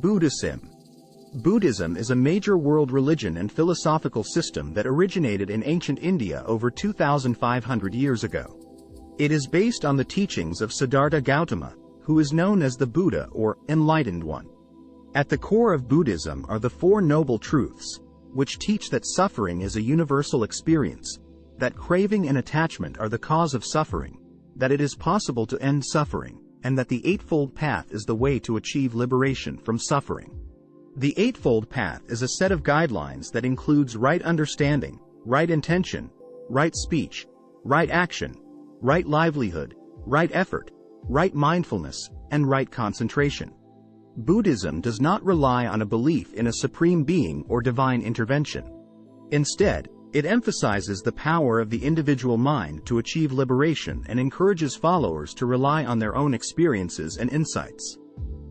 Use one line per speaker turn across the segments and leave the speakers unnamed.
Buddhism. Buddhism is a major world religion and philosophical system that originated in ancient India over 2,500 years ago. It is based on the teachings of Siddhartha Gautama, who is known as the Buddha or enlightened one. At the core of Buddhism are the Four Noble Truths, which teach that suffering is a universal experience, that craving and attachment are the cause of suffering, that it is possible to end suffering, and that the Eightfold Path is the way to achieve liberation from suffering. The Eightfold Path is a set of guidelines that includes right understanding, right intention, right speech, right action, right livelihood, right effort, right mindfulness, and right concentration. Buddhism does not rely on a belief in a supreme being or divine intervention. Instead, it emphasizes the power of the individual mind to achieve liberation and encourages followers to rely on their own experiences and insights.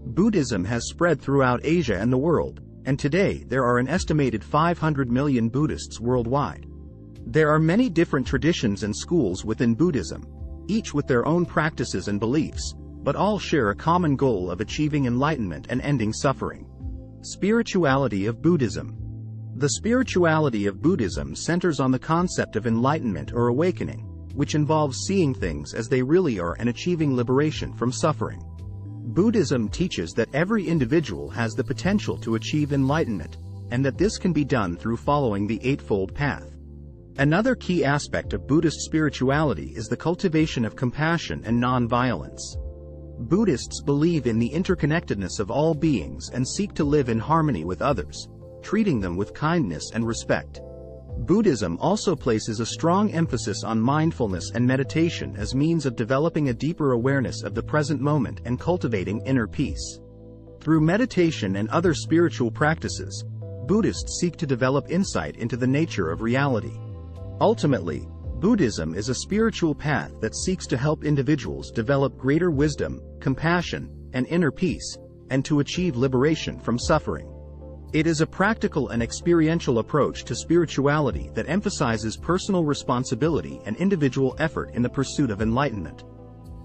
Buddhism has spread throughout Asia and the world, and today there are an estimated 500 million Buddhists worldwide. There are many different traditions and schools within Buddhism, each with their own practices and beliefs, but all share a common goal of achieving enlightenment and ending suffering. Spirituality of Buddhism. The spirituality of Buddhism centers on the concept of enlightenment or awakening, which involves seeing things as they really are and achieving liberation from suffering. Buddhism teaches that every individual has the potential to achieve enlightenment, and that this can be done through following the Eightfold Path. Another key aspect of Buddhist spirituality is the cultivation of compassion and non-violence. Buddhists believe in the interconnectedness of all beings and seek to live in harmony with others, treating them with kindness and respect. Buddhism also places a strong emphasis on mindfulness and meditation as means of developing a deeper awareness of the present moment and cultivating inner peace. Through meditation and other spiritual practices, Buddhists seek to develop insight into the nature of reality. Ultimately, Buddhism is a spiritual path that seeks to help individuals develop greater wisdom, compassion, and inner peace, and to achieve liberation from suffering. It is a practical and experiential approach to spirituality that emphasizes personal responsibility and individual effort in the pursuit of enlightenment.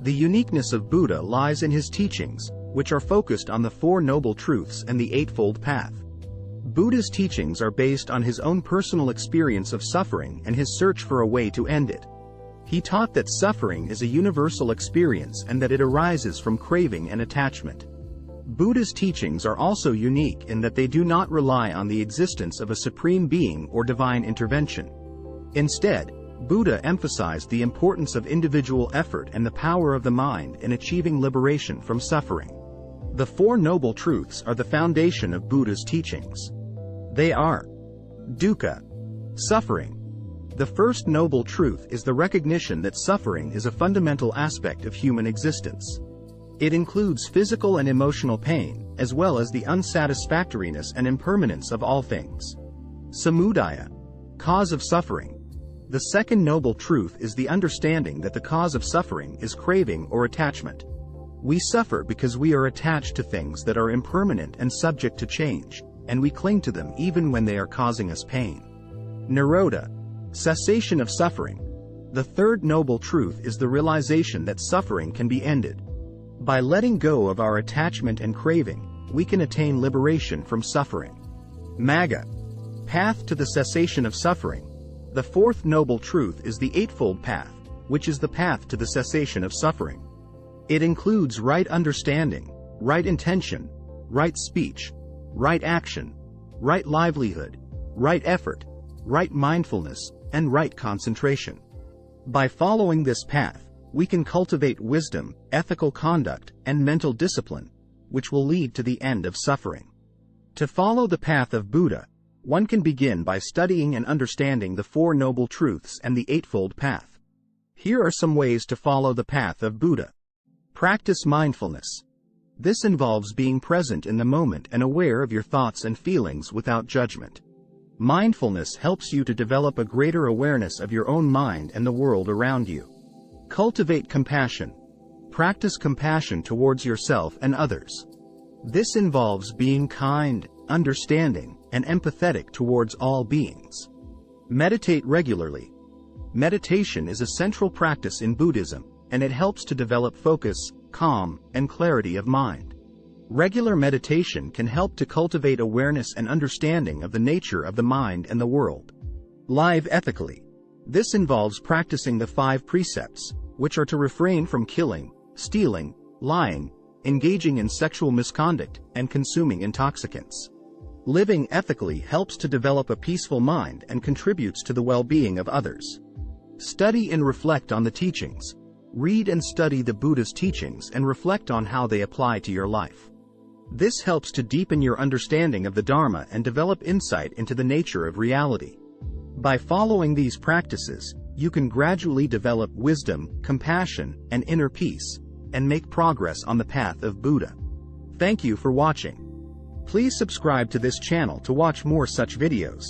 The uniqueness of Buddha lies in his teachings, which are focused on the Four Noble Truths and the Eightfold Path. Buddha's teachings are based on his own personal experience of suffering and his search for a way to end it. He taught that suffering is a universal experience and that it arises from craving and attachment. Buddha's teachings are also unique in that they do not rely on the existence of a supreme being or divine intervention. Instead, Buddha emphasized the importance of individual effort and the power of the mind in achieving liberation from suffering. The Four Noble Truths are the foundation of Buddha's teachings. They are dukkha, suffering. The first noble truth is the recognition that suffering is a fundamental aspect of human existence. It includes physical and emotional pain, as well as the unsatisfactoriness and impermanence of all things. Samudaya, cause of suffering. The second noble truth is the understanding that the cause of suffering is craving or attachment. We suffer because we are attached to things that are impermanent and subject to change, and we cling to them even when they are causing us pain. Nirodha, cessation of suffering. The third noble truth is the realization that suffering can be ended. By letting go of our attachment and craving, we can attain liberation from suffering. Magga, path to the cessation of suffering. The fourth noble truth is the Eightfold Path, which is the path to the cessation of suffering. It includes right understanding, right intention, right speech, right action, right livelihood, right effort, right mindfulness, and right concentration. By following this path, we can cultivate wisdom, ethical conduct, and mental discipline, which will lead to the end of suffering. To follow the path of Buddha, one can begin by studying and understanding the Four Noble Truths and the Eightfold Path. Here are some ways to follow the path of Buddha. Practice mindfulness. This involves being present in the moment and aware of your thoughts and feelings without judgment. Mindfulness helps you to develop a greater awareness of your own mind and the world around you. Cultivate compassion. Practice compassion towards yourself and others. This involves being kind, understanding, and empathetic towards all beings. Meditate regularly. Meditation is a central practice in Buddhism, and it helps to develop focus, calm, and clarity of mind. Regular meditation can help to cultivate awareness and understanding of the nature of the mind and the world. Live ethically. This involves practicing the 5 precepts, which are to refrain from killing, stealing, lying, engaging in sexual misconduct, and consuming intoxicants. Living ethically helps to develop a peaceful mind and contributes to the well-being of others. Study and reflect on the teachings. Read and study the Buddha's teachings and reflect on how they apply to your life. This helps to deepen your understanding of the Dharma and develop insight into the nature of reality. By following these practices, you can gradually develop wisdom, compassion, and inner peace, and make progress on the path of Buddha. Thank you for watching. Please subscribe to this channel to watch more such videos.